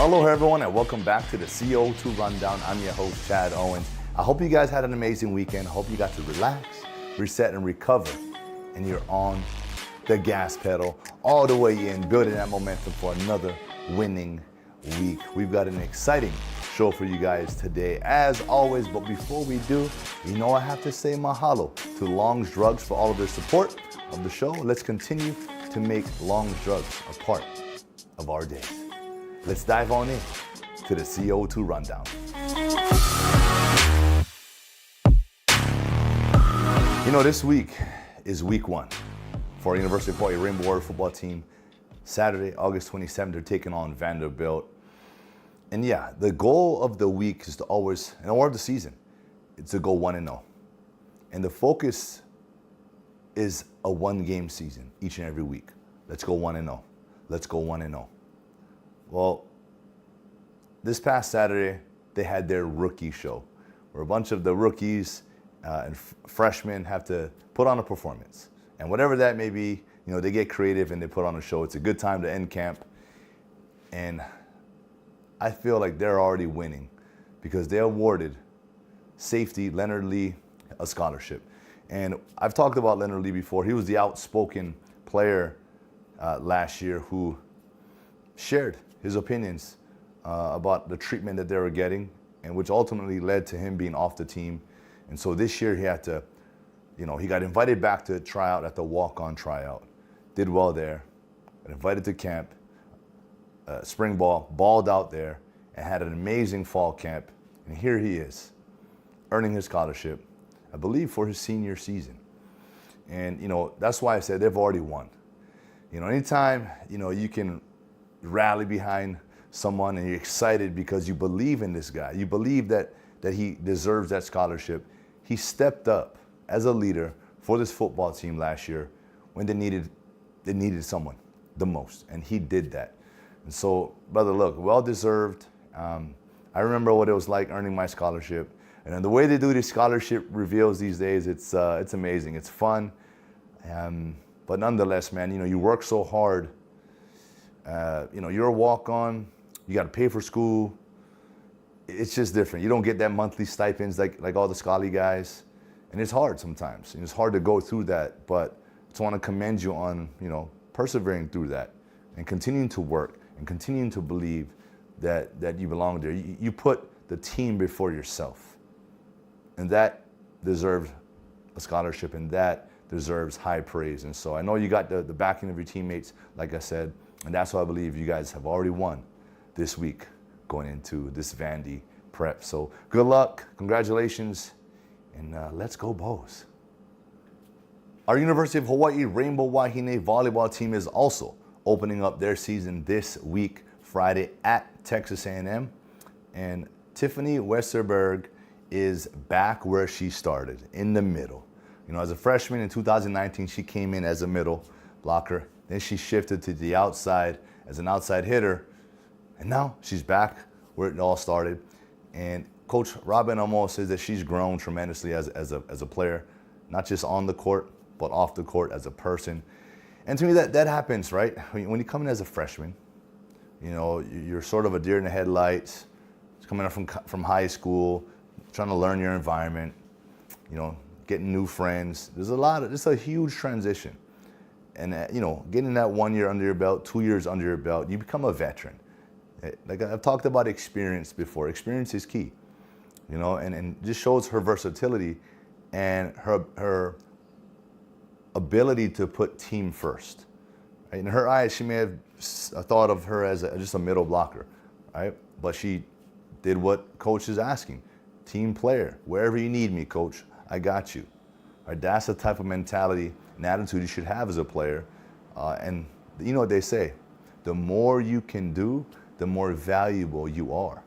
Hello everyone and welcome back to the CO2 Rundown. I'm your host, Chad Owens. I hope you guys had an amazing weekend. I hope you got to relax, reset, and recover. And you're on the gas pedal all the way in, building that momentum for another winning week. We've got an exciting show for you guys today, as always. But before we do, you know I have to say mahalo to Long's Drugs for all of their support of the show. Let's continue to make Long's Drugs a part of our day. Let's dive on in to the CO2 Rundown. You know, this week is week one for University of Hawaii Rainbow Warrior football team. Saturday, August 27th, they're taking on Vanderbilt. And yeah, the goal of the week is to always, or of the season, it's to go 1-0. And the focus is a one-game season each and every week. Let's go 1-0. Let's go 1-0. Well, this past Saturday, they had their rookie show, where a bunch of the rookies and freshmen have to put on a performance. And whatever that may be, you know, they get creative and they put on a show. It's a good time to end camp. And I feel like they're already winning because they awarded safety Leonard Lee a scholarship. And I've talked about Leonard Lee before. He was the outspoken player last year who shared his opinions about the treatment that they were getting, and which ultimately led to him being off the team. And so this year he had to, you know, he got invited back to try out at the walk-on tryout. Did well there. Got invited to camp, spring ball, balled out there, and had an amazing fall camp. And here he is, earning his scholarship, I believe for his senior season. And, you know, that's why I said they've already won. You know, anytime, you know, you can rally behind someone and you're excited because you believe in this guy, you believe that he deserves that scholarship. He stepped up as a leader for this football team last year when they needed someone the most, and he did that. And so, brother, look, well-deserved. I remember what it was like earning my scholarship, and the way they do these scholarship reveals these days, it's amazing. It's fun, but nonetheless, man, you know, you work so hard. You know, you're a walk-on, you got to pay for school. It's just different. You don't get that monthly stipends like all the Scally guys. And it's hard sometimes. And it's hard to go through that. But I just want to commend you on, you know, persevering through that and continuing to work and continuing to believe that you belong there. You put the team before yourself. And that deserves a scholarship, and that deserves high praise. And so I know you got the backing of your teammates, like I said. And that's why I believe you guys have already won this week going into this Vandy prep. So good luck, congratulations, and let's go Bows. Our University of Hawaii Rainbow Wahine volleyball team is also opening up their season this week, Friday at Texas A&M. And Tiffany Westerberg is back where she started, in the middle. You know, as a freshman in 2019, she came in as a middle blocker. Then she shifted to the outside as an outside hitter. And now she's back where it all started. And Coach Robin Amo says that she's grown tremendously as a player, not just on the court, but off the court as a person. And to me, that happens, right? When you come in as a freshman, you know, you're sort of a deer in the headlights, coming up from high school, trying to learn your environment, you know, getting new friends. It's a huge transition. And, you know, getting that 1 year under your belt, 2 years under your belt, you become a veteran. Like I've talked about experience before. Experience is key, you know, and just shows her versatility and her ability to put team first. Right? In her eyes, she may have thought of her as just a middle blocker, right? But she did what coach is asking. Team player. Wherever you need me, coach, I got you. Right? That's the type of mentality and attitude you should have as a player. And you know what they say, the more you can do, the more valuable you are.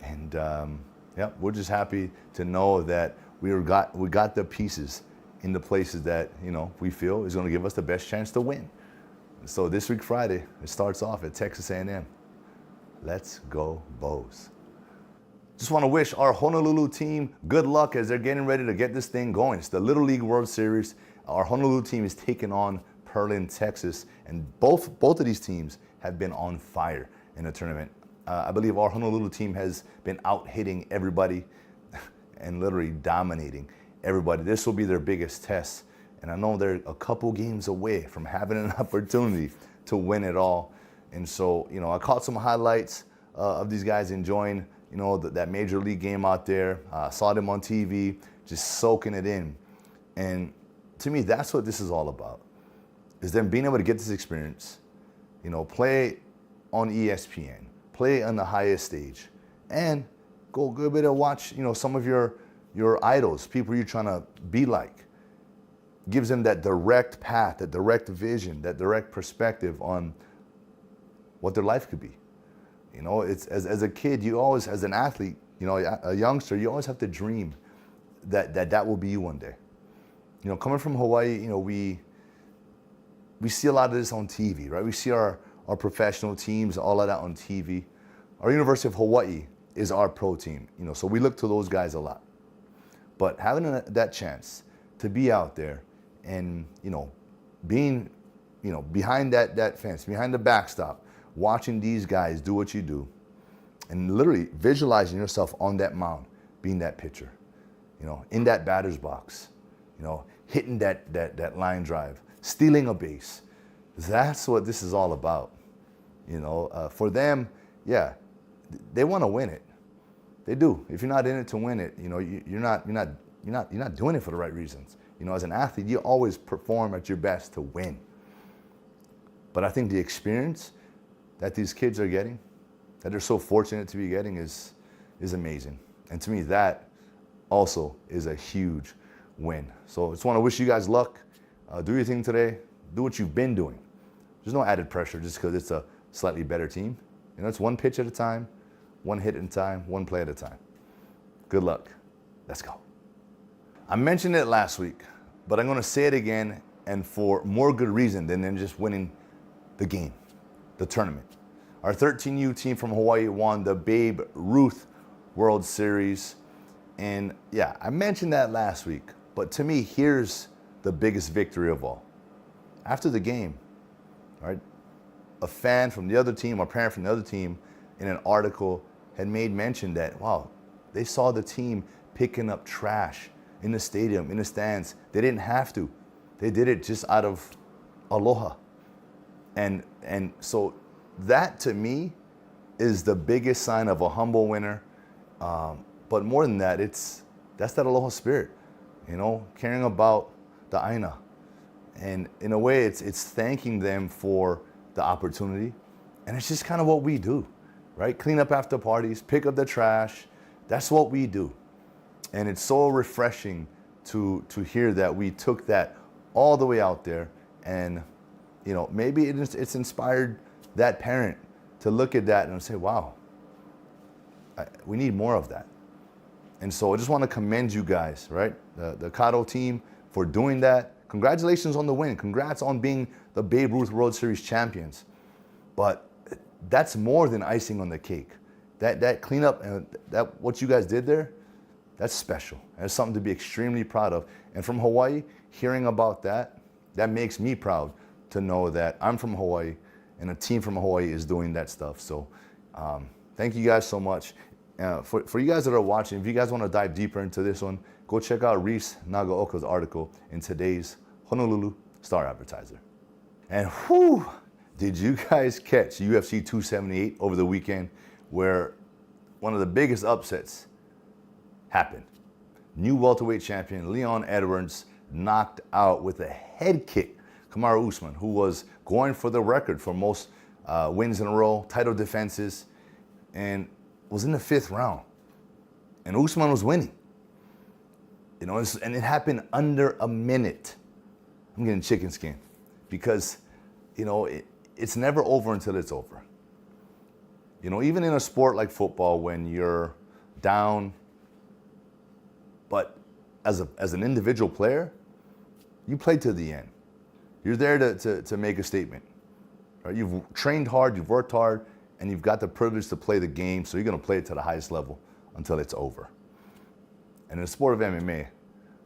And yeah, we're just happy to know that we got the pieces in the places that, you know, we feel is going to give us the best chance to win. So this week, Friday, it starts off at Texas A&M. Let's go Bows. Just want to wish our Honolulu team good luck as they're getting ready to get this thing going. It's the Little League World Series. Our Honolulu team is taking on Pearland, Texas, and both of these teams have been on fire in the tournament. I believe our Honolulu team has been out hitting everybody and literally dominating everybody. This will be their biggest test. And I know they're a couple games away from having an opportunity to win it all. And so, I caught some highlights of these guys enjoying, that major league game out there. Saw them on TV, just soaking it in. And to me, that's what this is all about, is them being able to get this experience, play on ESPN, play on the highest stage, and go a bit and watch, some of your idols, people you're trying to be like. Gives them that direct path, that direct vision, that direct perspective on what their life could be. It's as a kid, you always, as an athlete, a youngster, you always have to dream that will be you one day. Coming from Hawaii, we see a lot of this on TV, right? We see our professional teams, all of that on TV. Our University of Hawaii is our pro team, so we look to those guys a lot. But having that chance to be out there and, being, behind that fence, behind the backstop, watching these guys do what you do, and literally visualizing yourself on that mound, being that pitcher, in that batter's box, hitting that line drive, stealing a base. That's what this is all about. For them, yeah, they want to win it. They do. If you're not in it to win it, you're not doing it for the right reasons. As an athlete, you always perform at your best to win. But I think the experience that these kids are getting, that they're so fortunate to be getting, is amazing. And to me, that also is a huge win. So I just want to wish you guys luck. Do your thing today. Do what you've been doing. There's no added pressure just because it's a slightly better team. It's one pitch at a time, one hit at a time, one play at a time. Good luck. Let's go. I mentioned it last week, but I'm going to say it again, and for more good reason than just winning the game, the tournament. Our 13U team from Hawaii won the Babe Ruth World Series. And yeah, I mentioned that last week, but to me, here's the biggest victory of all. After the game, right, a fan from the other team, or parent from the other team, in an article had made mention that, wow, they saw the team picking up trash in the stadium, in the stands. They didn't have to. They did it just out of aloha. And so that, to me, is the biggest sign of a humble winner. But more than that, that's that aloha spirit, caring about the aina. And in a way, it's thanking them for the opportunity. And it's just kind of what we do, right? Clean up after parties, pick up the trash. That's what we do. And it's so refreshing to hear that we took that all the way out there. And, maybe it's inspired that parent to look at that and say, wow, we need more of that. And so I just want to commend you guys, right? The Kado team for doing that. Congratulations on the win. Congrats on being the Babe Ruth World Series champions. But that's more than icing on the cake. That cleanup and that what you guys did there, that's special. That's something to be extremely proud of. And from Hawaii, hearing about that makes me proud to know that I'm from Hawaii and a team from Hawaii is doing that stuff. So thank you guys so much. For you guys that are watching, if you guys want to dive deeper into this one, go check out Reese Nagaoka's article in today's Honolulu Star-Advertiser. And whew, did you guys catch UFC 278 over the weekend, where one of the biggest upsets happened? New welterweight champion Leon Edwards knocked out with a head kick Kamaru Usman, who was going for the record for most wins in a row, title defenses, and was in the 5th round. And Usman was winning. And it happened under a minute. I'm getting chicken skin because, it's never over until it's over. Even in a sport like football, when you're down, but as an individual player, you play to the end. You're there to make a statement. Right? You've trained hard, you've worked hard, and you've got the privilege to play the game, so you're going to play it to the highest level until it's over. And in the sport of MMA,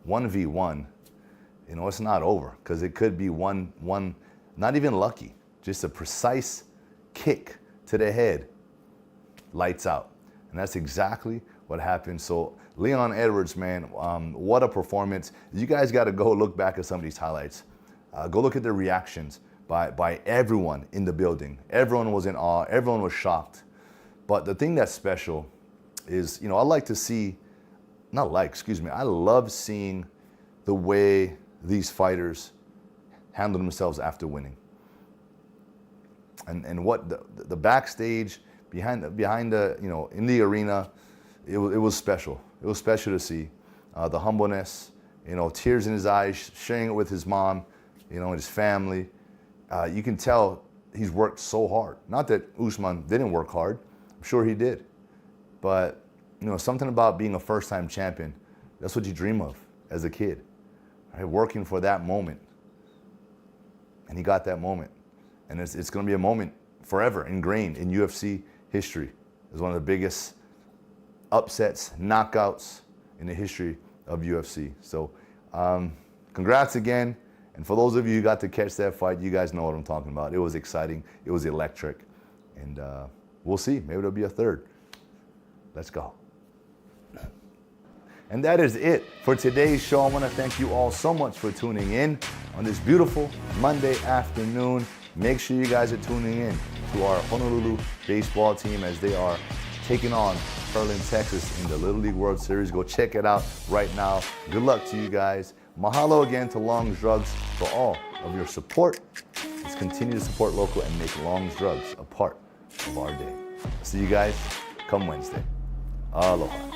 1v1, it's not over, because it could be one, not even lucky, just a precise kick to the head. lights out. And that's exactly what happened. So Leon Edwards, man, what a performance. You guys got to go look back at some of these highlights. Go look at the reactions by everyone in the building. Everyone was in awe. Everyone was shocked. But the thing that's special is, I like to see, I love seeing the way these fighters handle themselves after winning. And what the backstage, behind the, in the arena, it was special. It was special to see the humbleness, tears in his eyes, sharing it with his mom, and his family. You can tell he's worked so hard. Not that Usman didn't work hard. I'm sure he did. But, something about being a first-time champion, that's what you dream of as a kid, right? Working for that moment. And he got that moment. And it's going to be a moment forever ingrained in UFC history. It's one of the biggest upsets, knockouts in the history of UFC. So congrats again. And for those of you who got to catch that fight, you guys know what I'm talking about. It was exciting. It was electric. And we'll see. Maybe there'll be a third. Let's go. And that is it for today's show. I want to thank you all so much for tuning in on this beautiful Monday afternoon. Make sure you guys are tuning in to our Honolulu baseball team as they are taking on Pearland, Texas in the Little League World Series. Go check it out right now. Good luck to you guys. Mahalo again to Long's Drugs for all of your support. Let's continue to support local and make Long's Drugs a part of our day. See you guys come Wednesday. Aloha.